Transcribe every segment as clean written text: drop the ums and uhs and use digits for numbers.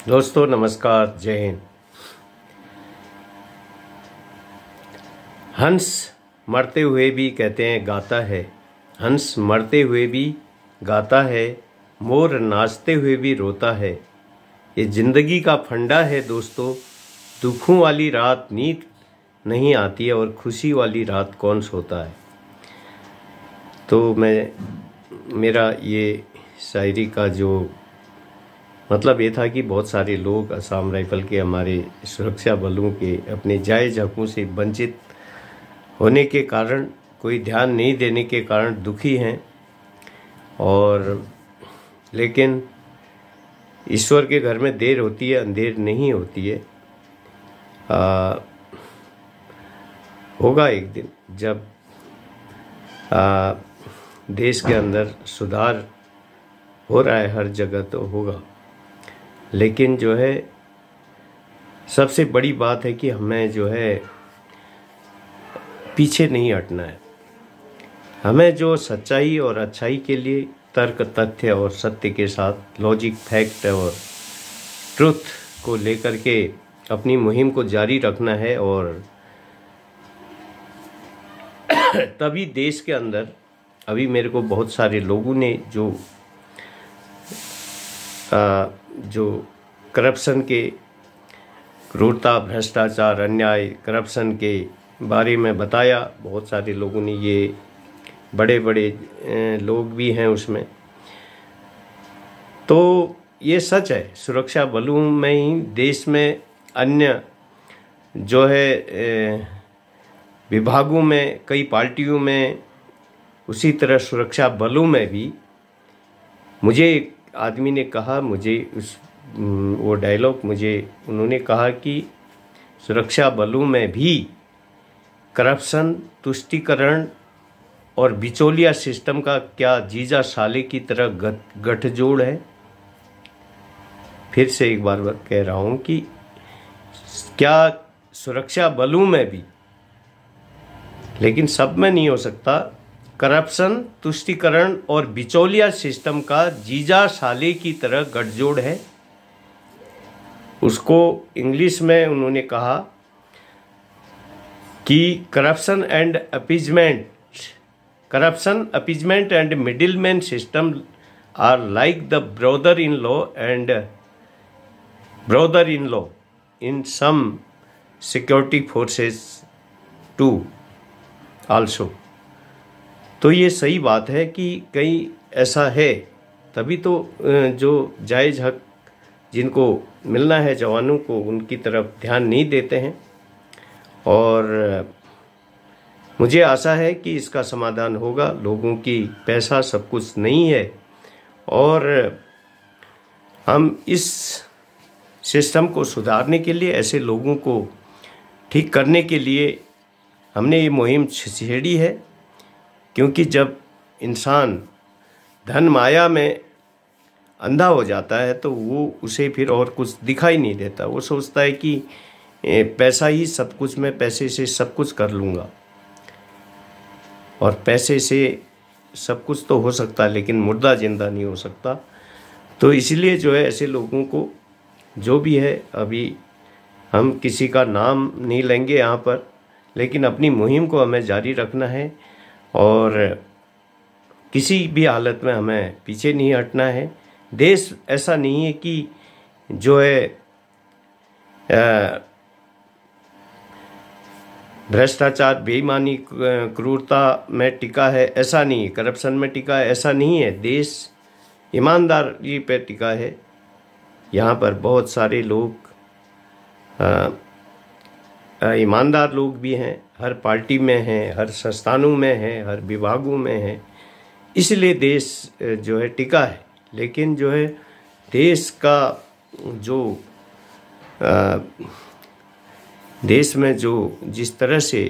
दोस्तों नमस्कार, जय हिंद। हंस मरते हुए भी कहते हैं गाता है, हंस मरते हुए भी गाता है, मोर नाचते हुए भी रोता है। ये जिंदगी का फंडा है दोस्तों। दुखों वाली रात नींद नहीं आती है और खुशी वाली रात कौन सोता है। तो मेरा ये शायरी का जो मतलब ये था कि बहुत सारे लोग असम राइफल के, हमारे सुरक्षा बलों के अपने जायज़ हकों से वंचित होने के कारण, कोई ध्यान नहीं देने के कारण दुखी हैं। और लेकिन ईश्वर के घर में देर होती है, अंधेर नहीं होती है। होगा एक दिन जब देश के अंदर सुधार हो रहा है, हर जगह तो होगा। लेकिन जो है सबसे बड़ी बात है कि हमें जो है पीछे नहीं हटना है। हमें जो सच्चाई और अच्छाई के लिए तर्क, तथ्य और सत्य के साथ लॉजिक, फैक्ट और ट्रुथ को लेकर के अपनी मुहिम को जारी रखना है। और तभी देश के अंदर अभी मेरे को बहुत सारे लोगों ने जो करप्शन के, क्रूरता, भ्रष्टाचार, अन्याय, करप्शन के बारे में बताया। बहुत सारे लोगों ने, ये बड़े बड़े लोग भी हैं उसमें। तो ये सच है, सुरक्षा बलों में ही, देश में अन्य जो है विभागों में, कई पार्टियों में, उसी तरह सुरक्षा बलों में भी। मुझे एक आदमी ने कहा, मुझे वो डायलॉग मुझे उन्होंने कहा कि सुरक्षा बलों में भी करप्शन, तुष्टीकरण और बिचौलिया सिस्टम का क्या जीजा साले की तरह गठजोड़ है। फिर से एक बार कह रहा हूं कि क्या सुरक्षा बलों में भी, लेकिन सब में नहीं हो सकता, करप्शन, तुष्टीकरण और बिचौलिया सिस्टम का जीजा साले की तरह गठजोड़ है। उसको इंग्लिश में उन्होंने कहा कि corruption appeasement and middleman system are like the brother in law in some security forces too also. तो ये सही बात है कि कहीं ऐसा है, तभी तो जो जायज़ हक जिनको मिलना है जवानों को, उनकी तरफ ध्यान नहीं देते हैं। और मुझे आशा है कि इसका समाधान होगा। लोगों की पैसा सब कुछ नहीं है, और हम इस सिस्टम को सुधारने के लिए, ऐसे लोगों को ठीक करने के लिए हमने ये मुहिम छेड़ी है। क्योंकि जब इंसान धन माया में अंधा हो जाता है तो वो उसे फिर और कुछ दिखाई नहीं देता। वो सोचता है कि पैसा ही सब कुछ, मैं पैसे से सब कुछ कर लूँगा। और पैसे से सब कुछ तो हो सकता है, लेकिन मुर्दा जिंदा नहीं हो सकता। तो इसलिए जो है ऐसे लोगों को, जो भी है, अभी हम किसी का नाम नहीं लेंगे यहाँ पर, लेकिन अपनी मुहिम को हमें जारी रखना है। और किसी भी हालत में हमें पीछे नहीं हटना है। देश ऐसा नहीं है कि जो है भ्रष्टाचार, बेईमानी, क्रूरता में टिका है, ऐसा नहीं है। करप्शन में टिका है, ऐसा नहीं है। देश ईमानदारी पे टिका है। यहाँ पर बहुत सारे लोग ईमानदार लोग भी हैं, हर पार्टी में हैं, हर संस्थानों में हैं, हर विभागों में हैं। इसलिए देश जो है टिका है। लेकिन जो है देश का जो देश में जो जिस तरह से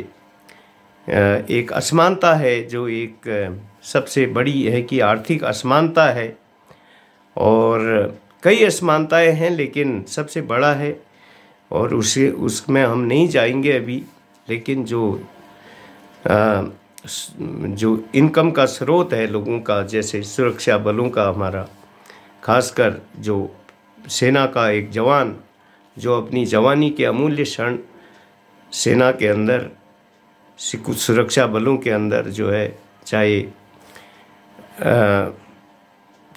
एक असमानता है, जो एक सबसे बड़ी है कि आर्थिक असमानता है, और कई असमानताएं हैं, लेकिन सबसे बड़ा है, और उसमें हम नहीं जाएंगे अभी। लेकिन जो इनकम का स्रोत है लोगों का, जैसे सुरक्षा बलों का, हमारा खासकर जो सेना का एक जवान जो अपनी जवानी के अमूल्य क्षण सेना के अंदर, सुरक्षा बलों के अंदर जो है, चाहे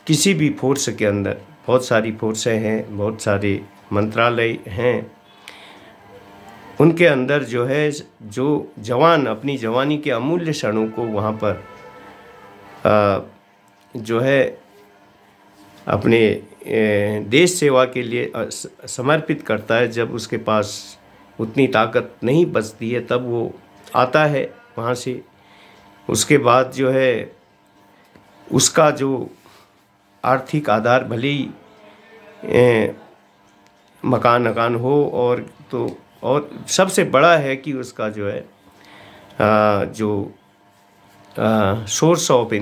किसी भी फोर्स के अंदर, बहुत सारी फोर्सें हैं, बहुत सारे मंत्रालय हैं, उनके अंदर जो है, जो जवान अपनी जवानी के अमूल्य क्षणों को वहाँ पर जो है अपने देश सेवा के लिए समर्पित करता है, जब उसके पास उतनी ताकत नहीं बचती है तब वो आता है वहाँ से। उसके बाद जो है उसका जो आर्थिक आधार भले ही मकान अकान हो, और सबसे बड़ा है कि उसका जो है सोर्स ऑफ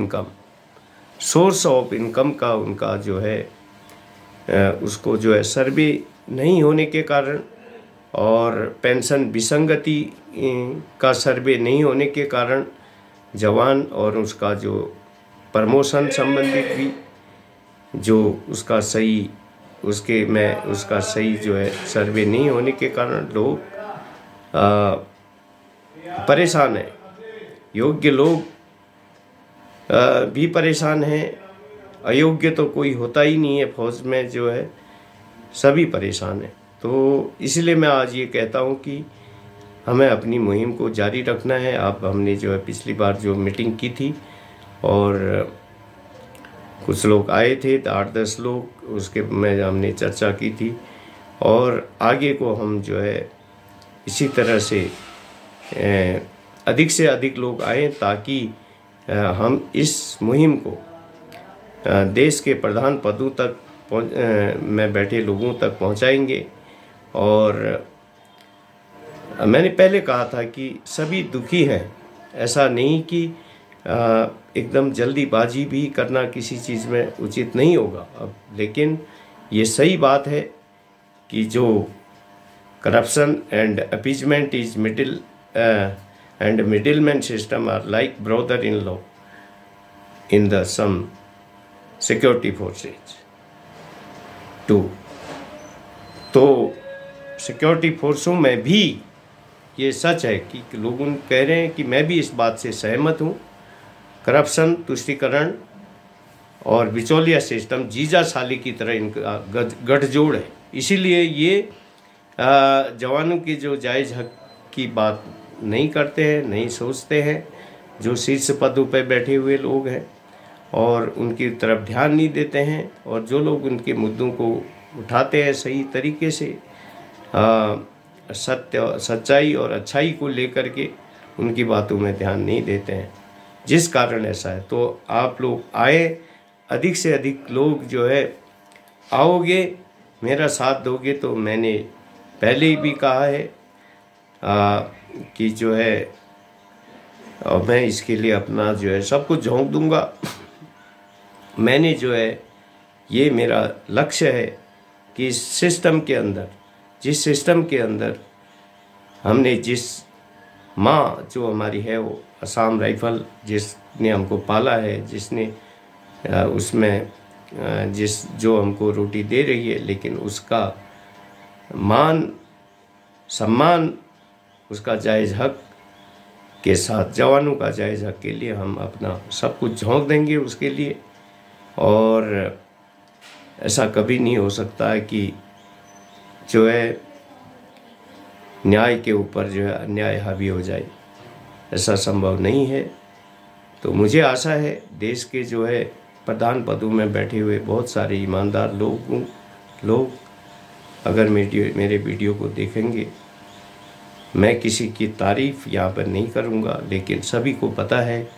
इनकम का उनका जो है उसको जो है सर्वे नहीं होने के कारण और पेंशन विसंगति का सर्वे नहीं होने के कारण जवान और उसका जो प्रमोशन संबंधित भी जो उसका सही जो है सर्वे नहीं होने के कारण लोग परेशान हैं। योग्य लोग भी परेशान हैं, अयोग्य तो कोई होता ही नहीं है फौज में, जो है सभी परेशान हैं। तो इसलिए मैं आज ये कहता हूँ कि हमें अपनी मुहिम को जारी रखना है। अब हमने जो है पिछली बार जो मीटिंग की थी और कुछ लोग आए थे, 8-10 लोग, उसके में हमने चर्चा की थी और आगे को हम जो है इसी तरह से अधिक से अधिक लोग आए ताकि हम इस मुहिम को देश के प्रधान पदों तक में बैठे लोगों तक पहुंचाएंगे। और मैंने पहले कहा था कि सभी दुखी हैं, ऐसा नहीं कि एकदम जल्दीबाजी भी करना किसी चीज़ में उचित नहीं होगा। अब लेकिन ये सही बात है कि जो corruption and appeasement is middleman system are like brother in law in the some security forces too. तो सिक्योरिटी फोर्सों में भी ये सच है कि लोग कह रहे हैं कि मैं भी इस बात से सहमत हूँ, करप्शन, तुष्टीकरण और बिचौलिया सिस्टम जीजा साली की तरह इनका गठजोड़ है। इसीलिए ये जवानों की जो जायज़ हक की बात नहीं करते हैं, नहीं सोचते हैं, जो शीर्ष पदों पर बैठे हुए लोग हैं और उनकी तरफ ध्यान नहीं देते हैं। और जो लोग उनके मुद्दों को उठाते हैं सही तरीके से, सच्चाई और अच्छाई को लेकर के, उनकी बातों में ध्यान नहीं देते हैं, जिस कारण ऐसा है। तो आप लोग आए, अधिक से अधिक लोग जो है आओगे, मेरा साथ दोगे तो मैंने पहले ही भी कहा है कि जो है और मैं इसके लिए अपना जो है सब कुछ झोंक दूंगा। मैंने जो है ये मेरा लक्ष्य है कि इस सिस्टम के अंदर, जिस सिस्टम के अंदर हमने जिस माँ जो हमारी है वो असम राइफल जिसने हमको पाला है, जिसने उसमें जो हमको रोटी दे रही है, लेकिन उसका मान सम्मान, उसका जायज़ हक के साथ जवानों का जायज़ हक के लिए हम अपना सब कुछ झोंक देंगे उसके लिए। और ऐसा कभी नहीं हो सकता है कि जो है न्याय के ऊपर जो है अन्याय हावी हो जाए, ऐसा संभव नहीं है। तो मुझे आशा है देश के जो है प्रधान पदों में बैठे हुए बहुत सारे ईमानदार लोग अगर मेरे वीडियो को देखेंगे, मैं किसी की तारीफ़ यहाँ पर नहीं करूँगा, लेकिन सभी को पता है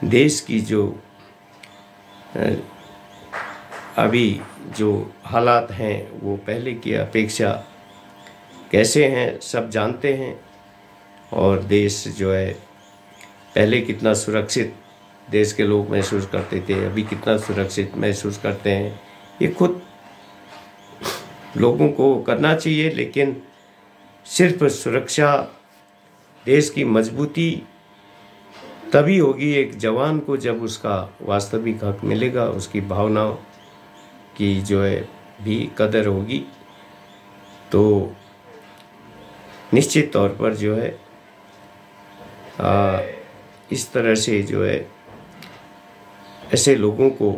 देश की जो अभी जो हालात हैं वो पहले की अपेक्षा कैसे हैं सब जानते हैं। और देश जो है पहले कितना सुरक्षित देश के लोग महसूस करते थे, अभी कितना सुरक्षित महसूस करते हैं, ये खुद लोगों को करना चाहिए। लेकिन सिर्फ सुरक्षा, देश की मजबूती तभी होगी एक जवान को जब उसका वास्तविक हक मिलेगा, उसकी भावनाओं की जो है भी कदर होगी, तो निश्चित तौर पर जो है इस तरह से जो है ऐसे लोगों को,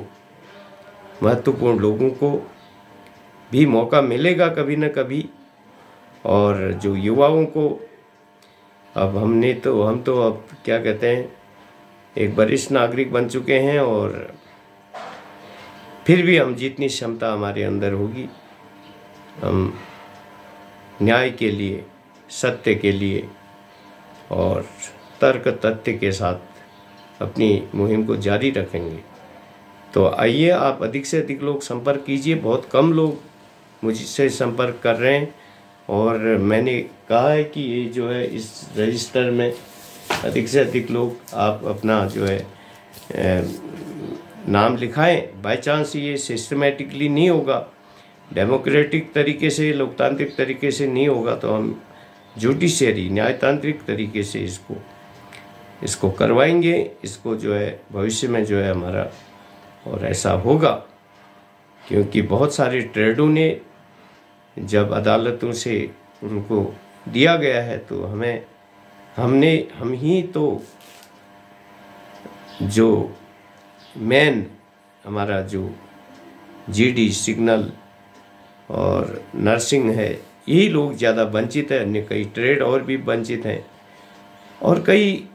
महत्वपूर्ण लोगों को भी मौका मिलेगा कभी न कभी। और जो युवाओं को, अब हम तो अब क्या कहते हैं, एक वरिष्ठ नागरिक बन चुके हैं, और फिर भी हम जितनी क्षमता हमारे अंदर होगी, हम न्याय के लिए, सत्य के लिए और तर्क तथ्य के साथ अपनी मुहिम को जारी रखेंगे। तो आइए, आप अधिक से अधिक लोग संपर्क कीजिए। बहुत कम लोग मुझसे संपर्क कर रहे हैं, और मैंने कहा है कि ये जो है इस रजिस्टर में अधिक से अधिक लोग आप अपना जो है नाम लिखाएं। बाय चांस ये सिस्टमेटिकली नहीं होगा, डेमोक्रेटिक तरीके से, लोकतांत्रिक तरीके से नहीं होगा, तो हम जुडिशरी, न्यायतांत्रिक तरीके से इसको करवाएंगे। इसको जो है भविष्य में जो है हमारा और ऐसा होगा, क्योंकि बहुत सारे ट्रेडों ने जब अदालतों से उनको दिया गया है, तो हम ही तो जो मेन हमारा जो जीडी, सिग्नल और नर्सिंग है, यही लोग ज़्यादा वंचित हैं। अन्य कई ट्रेड और भी वंचित हैं, और कई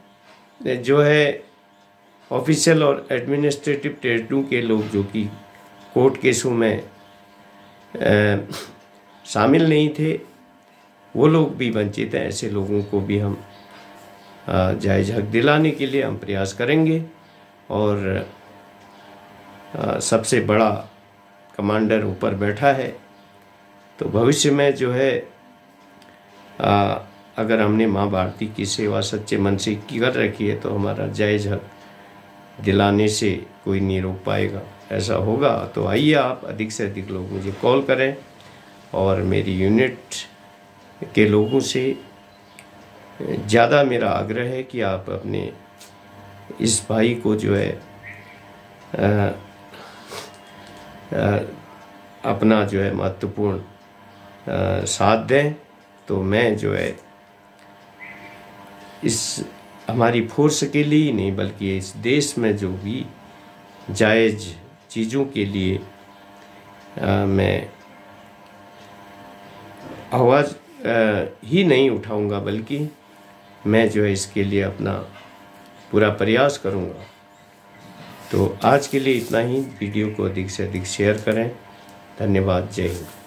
जो है ऑफिशियल और एडमिनिस्ट्रेटिव ट्रेडों के लोग जो कि कोर्ट केसों में शामिल नहीं थे, वो लोग भी वंचित हैं। ऐसे लोगों को भी हम जायज़ हक दिलाने के लिए हम प्रयास करेंगे। और सबसे बड़ा कमांडर ऊपर बैठा है, तो भविष्य में जो है अगर हमने माँ भारती की सेवा सच्चे मन से कर रखी है, तो हमारा जायज़ हक दिलाने से कोई नहीं रोक पाएगा। ऐसा होगा तो आइए, आप अधिक से अधिक लोग मुझे कॉल करें, और मेरी यूनिट के लोगों से ज़्यादा मेरा आग्रह है कि आप अपने इस भाई को जो है अपना जो है महत्वपूर्ण साथ दें। तो मैं जो है इस हमारी फोर्स के लिए ही नहीं, बल्कि इस देश में जो भी जायज़ चीज़ों के लिए मैं आवाज़ ही नहीं उठाऊंगा, बल्कि मैं जो है इसके लिए अपना पूरा प्रयास करूंगा। तो आज के लिए इतना ही। वीडियो को अधिक से अधिक शेयर करें। धन्यवाद। जय हिंद।